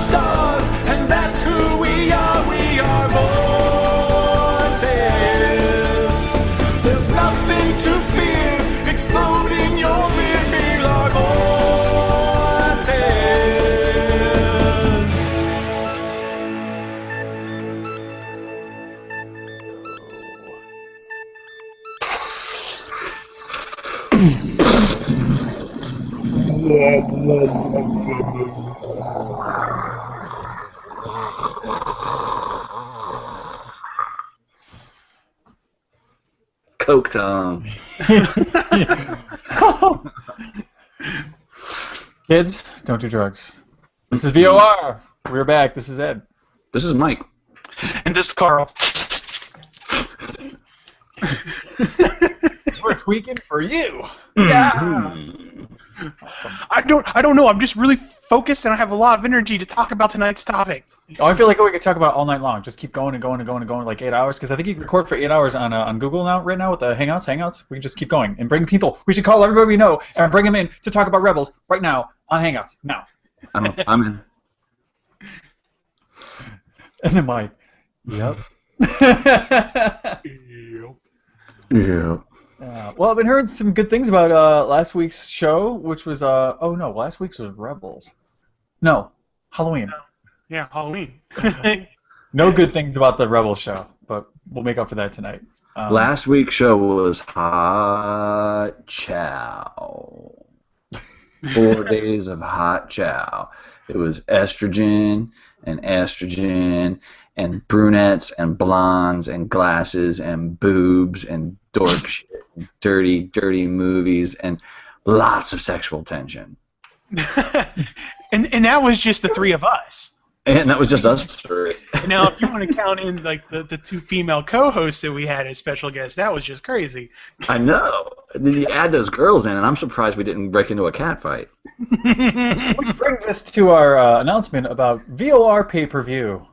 stars, and that's who we are. We are voices. There's nothing to fear. Explode in your rear. Feel our voices. Coke tongue. Kids, don't do drugs. This is VOR. We're back. This is Ed. This is Mike. And this is Carl. We're tweaking for you. Yeah. I don't know. I'm just really focused, and I have a lot of energy to talk about tonight's topic. Oh, I feel like we could talk about it all night long. Just keep going and going and going and going like 8 hours. Because I think you can record for 8 hours on Google right now with the Hangouts. We can just keep going and bring people. We should call everybody we know and bring them in to talk about Rebels right now on Hangouts. Now. I'm in. And then Mike. Yep. Yeah. Well, I've been hearing some good things about last week's show, which was last week's was Rebels. No, Halloween. Yeah, Halloween. No good things about the Rebels show, but we'll make up for that tonight. Last week's show was hot chow. 4 days of hot chow. It was estrogen and brunettes and blondes and glasses and boobs and dork shit, and dirty movies and lots of sexual tension. and that was just the three of us. And that was just us three. Now, if you want to count in like the two female co-hosts that we had as special guests, that was just crazy. I know. Then you add those girls in, and I'm surprised we didn't break into a cat fight. Which brings us to our announcement about VOR pay-per-view.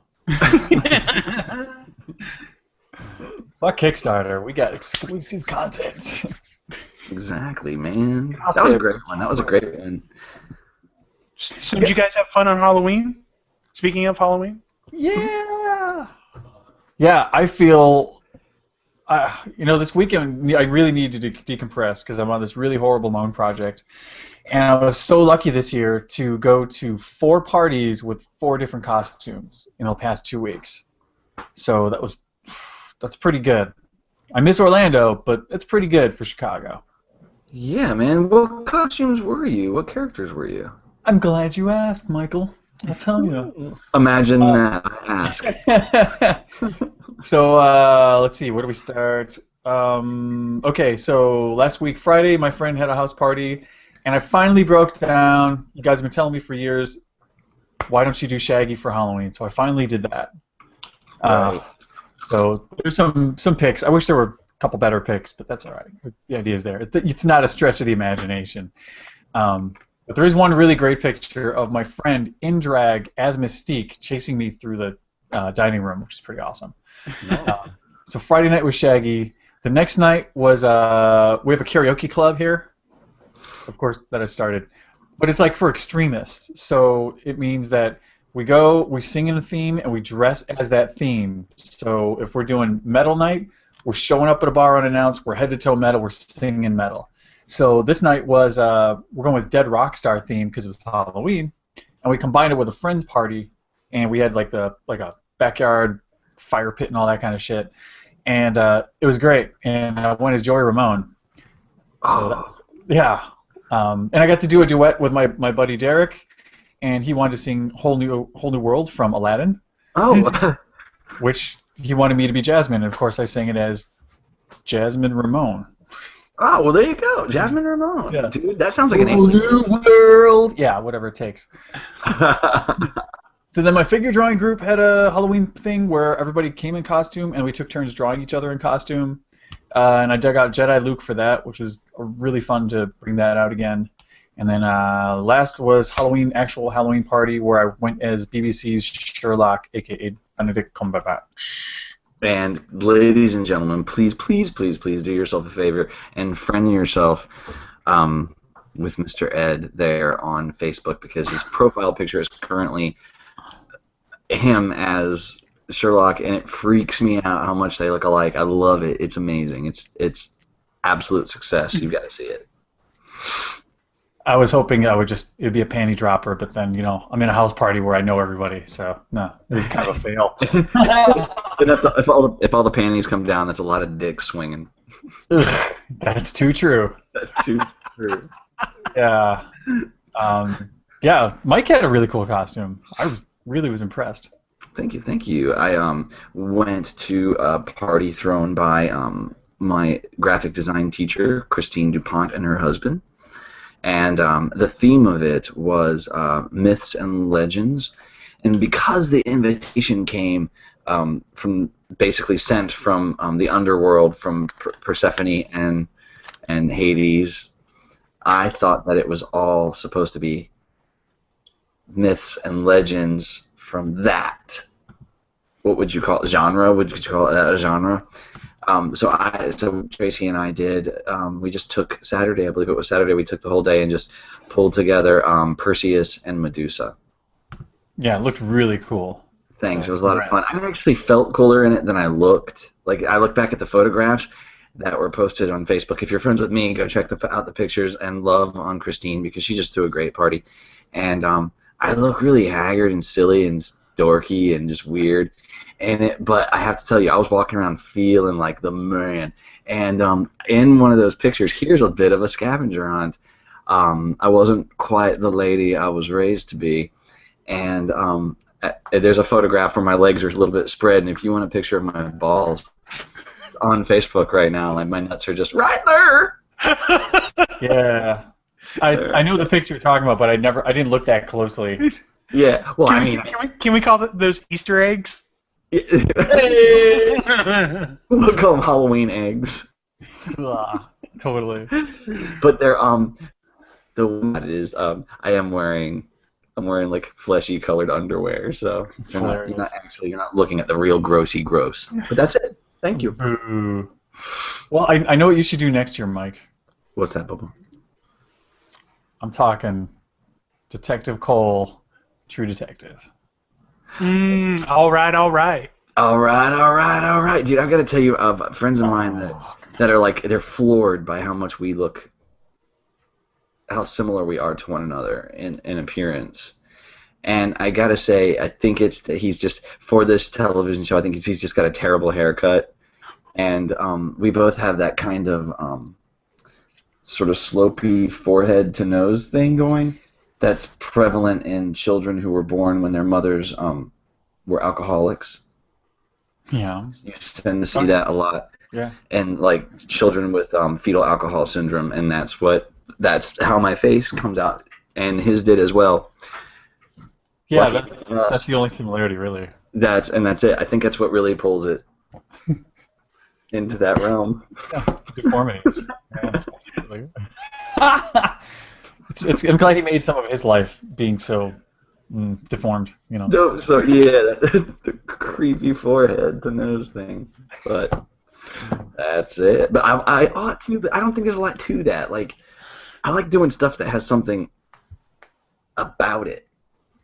Fuck Kickstarter. We got exclusive content. Exactly, man. That was a great one. So did you guys have fun on Halloween? Speaking of Halloween? Yeah. Yeah, I feel... this weekend I really need to decompress because I'm on this really horrible loan project. And I was so lucky this year to go to 4 parties with 4 different costumes in the past 2 weeks. So that's pretty good. I miss Orlando, but it's pretty good for Chicago. Yeah, man. What costumes were you? What characters were you? I'm glad you asked, Michael. I'll tell you. Imagine that. I ask. So, let's see. Where do we start? Okay, so last week, Friday, my friend had a house party, and I finally broke down. You guys have been telling me for years, why don't you do Shaggy for Halloween? So I finally did that. Right. So there's some picks. I wish there were a couple better picks, but that's all right. The idea is there. It's not a stretch of the imagination. But there is one really great picture of my friend in drag as Mystique chasing me through the dining room, which is pretty awesome. So Friday night was Shaggy. The next night was we have a karaoke club here, of course, that I started. But it's like for extremists. So it means that we go, we sing in a theme, and we dress as that theme. So if we're doing metal night, we're showing up at a bar unannounced, we're head-to-toe metal, we're singing metal. So this night was, we're going with Dead Rockstar theme because it was Halloween, and we combined it with a friend's party, and we had like a backyard fire pit and all that kind of shit. And it was great, and I went as Joey Ramone. So that was, yeah. And I got to do a duet with my buddy Derek, and he wanted to sing Whole New World from Aladdin. Oh. Which he wanted me to be Jasmine, and of course I sang it as Jasmine Ramone. Oh, well, there you go. Jasmine Ramone. Yeah. Dude, that sounds like an Whole New World. Yeah, whatever it takes. So then my figure drawing group had a Halloween thing where everybody came in costume, and we took turns drawing each other in costume. And I dug out Jedi Luke for that, which was really fun to bring that out again. And then last was actual Halloween party where I went as BBC's Sherlock, a.k.a. Benedict Cumberbatch. And ladies and gentlemen, please, please, please, please do yourself a favor and friend yourself with Mr. Ed there on Facebook, because his profile picture is currently him as Sherlock, and it freaks me out how much they look alike. I love it. It's amazing. It's absolute success. You've got to see it. I was hoping it'd be a panty dropper, but then, I'm in a house party where I know everybody, so no, it was kind of a fail. And if all the panties come down, that's a lot of dicks swinging. That's too true. That's too true. Yeah. Yeah, Mike had a really cool costume. I really was impressed. Thank you. I went to a party thrown by my graphic design teacher, Christine DuPont, and her husband. And the theme of it was myths and legends. And because the invitation came sent from the underworld, from Persephone and Hades, I thought that it was all supposed to be myths and legends from that. What would you call it? Genre? Would you call it a genre? So Tracy and I did. We just took Saturday. I believe it was Saturday. We took the whole day and just pulled together Perseus and Medusa. Yeah, it looked really cool. Thanks. It was a lot of fun. I actually felt cooler in it than I looked. Like, I look back at the photographs that were posted on Facebook. If you're friends with me, go check out the pictures, and love on Christine, because she just threw a great party. And I look really haggard and silly and dorky and just weird. But I have to tell you, I was walking around feeling like the man. And in one of those pictures, here's a bit of a scavenger hunt. I wasn't quite the lady I was raised to be. And there's a photograph where my legs are a little bit spread. And if you want a picture of my balls, on Facebook right now, like, my nuts are just right there. Yeah. I know the picture you're talking about, but I didn't look that closely. Yeah. Well, can we call those Easter eggs? We'll call them Halloween eggs. Totally. But they're the one that is I'm wearing like fleshy colored underwear, so you're not looking at the real grossy gross. But that's it. Thank you. Ooh. Well, I know what you should do next year, Mike. What's that, Bubba? I'm talking Detective Cole, True Detective. All right. Dude, I've got to tell you of friends of mine that are like, they're floored by how much we look, how similar we are to one another in appearance. And I got to say, I think it's that he's just, for this television show, I think he's just got a terrible haircut. And we both have that kind of sort of slopey forehead to nose thing going. That's prevalent in children who were born when their mothers were alcoholics. Yeah. You tend to see that a lot. Yeah. And like children with fetal alcohol syndrome, and that's how my face comes out, and his did as well. Yeah, that's the only similarity, really. That's it. I think that's what really pulls it into that realm. Deformity. I'm glad he made some of his life being so deformed, So yeah, the creepy forehead to nose thing. But that's it. But I ought to, but I don't think there's a lot to that. Like, I like doing stuff that has something about it.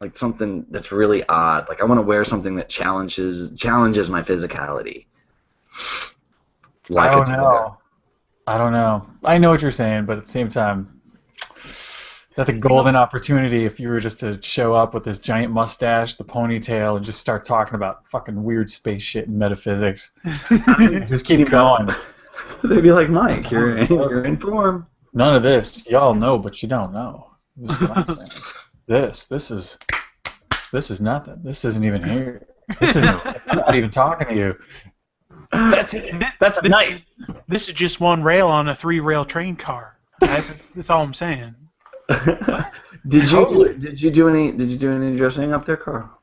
Like something that's really odd. Like, I want to wear something that challenges my physicality. I don't know. I know what you're saying, but at the same time, that's a golden opportunity if you were just to show up with this giant mustache, the ponytail, and just start talking about fucking weird space shit and metaphysics. Just keep going. They'd be like, Mike, you're in form. None of this. Y'all know, but you don't know. This is what I'm saying. This is nothing. This isn't even here. I'm not even talking to you. That's it. That's a knife. This is just one rail on a 3-rail train car. That's all I'm saying. Did you do any dressing up there, Carl?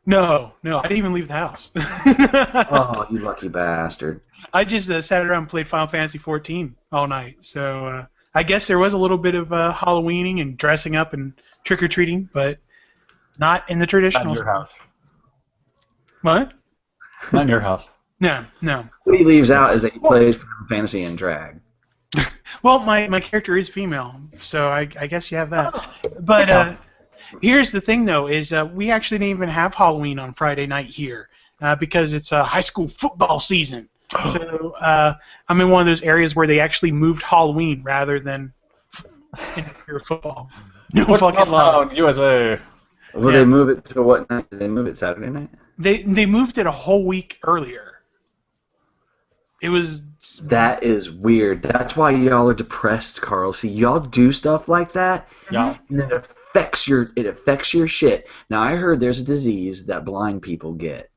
No, I didn't even leave the house. Oh, you lucky bastard! I just sat around and played Final Fantasy XIV all night. So I guess there was a little bit of Halloweening and dressing up and trick or treating, but not in the traditional. Not in your house. What? Not in your house. No. What he leaves out is that he plays Final Fantasy in drag. Well, my character is female, so I guess you have that. But Here's the thing, though, is we actually didn't even have Halloween on Friday night here because it's high school football season. So I'm in one of those areas where they actually moved Halloween rather than your football. No fucking love. USA. Will they move it to what night? Did they move it Saturday night? They moved it a whole week earlier. It was. That is weird. That's why y'all are depressed, Carl. See, y'all do stuff like that, Yeah. and it affects your shit. Now, I heard there's a disease that blind people get,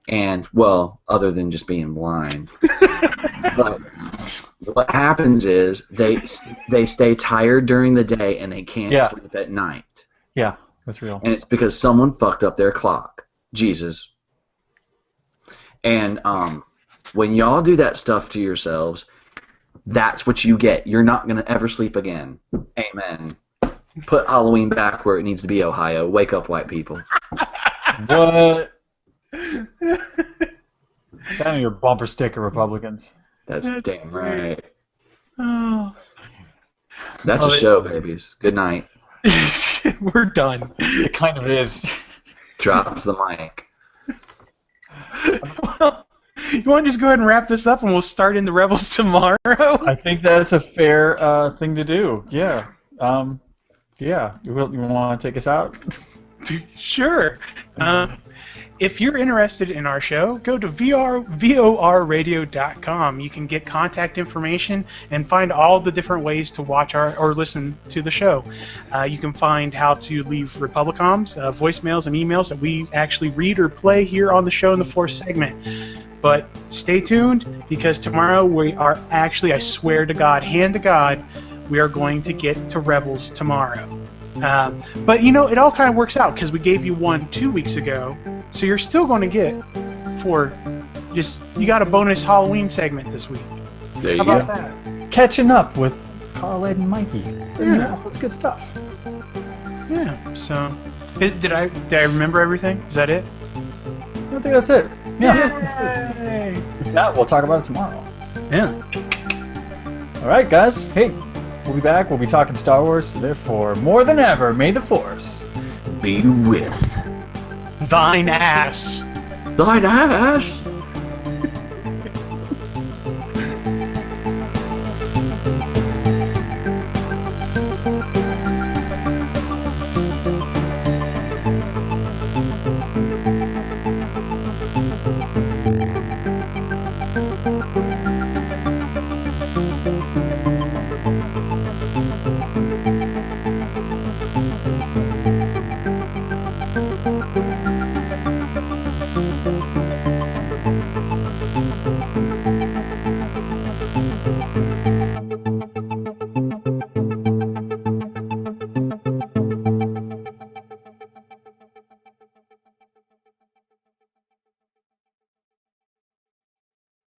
and well, other than just being blind, but what happens is they stay tired during the day and they can't sleep at night. Yeah, that's real. And it's because someone fucked up their clock. Jesus. And when y'all do that stuff to yourselves, that's what you get. You're not going to ever sleep again. Amen. Put Halloween back where it needs to be, Ohio. Wake up, white people. What? Down your bumper sticker, Republicans. That's damn right. Oh. That's a show, babies. Good night. We're done. It kind of is. Drops the mic. Well, you want to just go ahead and wrap this up and we'll start in the Rebels tomorrow? I think that's a fair thing to do. Yeah. Yeah. You want to take us out? Sure. If you're interested in our show, go to vorradio.com. You can get contact information and find all the different ways to watch or listen to the show. You can find how to leave Republicoms, voicemails, and emails that we actually read or play here on the show in the fourth segment. But stay tuned because tomorrow we are actually, I swear to God, hand to God, we are going to get to Rebels tomorrow. But you know, it all kind of works out because we gave you one 2 weeks ago, so you're still going to get you got a bonus Halloween segment this week. There How you about go. that? Catching up with Carl, Ed, and Mikey. Yeah. That's good stuff. Yeah. So, did I remember everything? Is that it? I think that's it. Yeah. That's good. Yay! If not, we'll talk about it tomorrow. Yeah. All right, guys. Hey, we'll be back. We'll be talking Star Wars. Therefore, more than ever, may the Force Be with Thine ass. thine ass.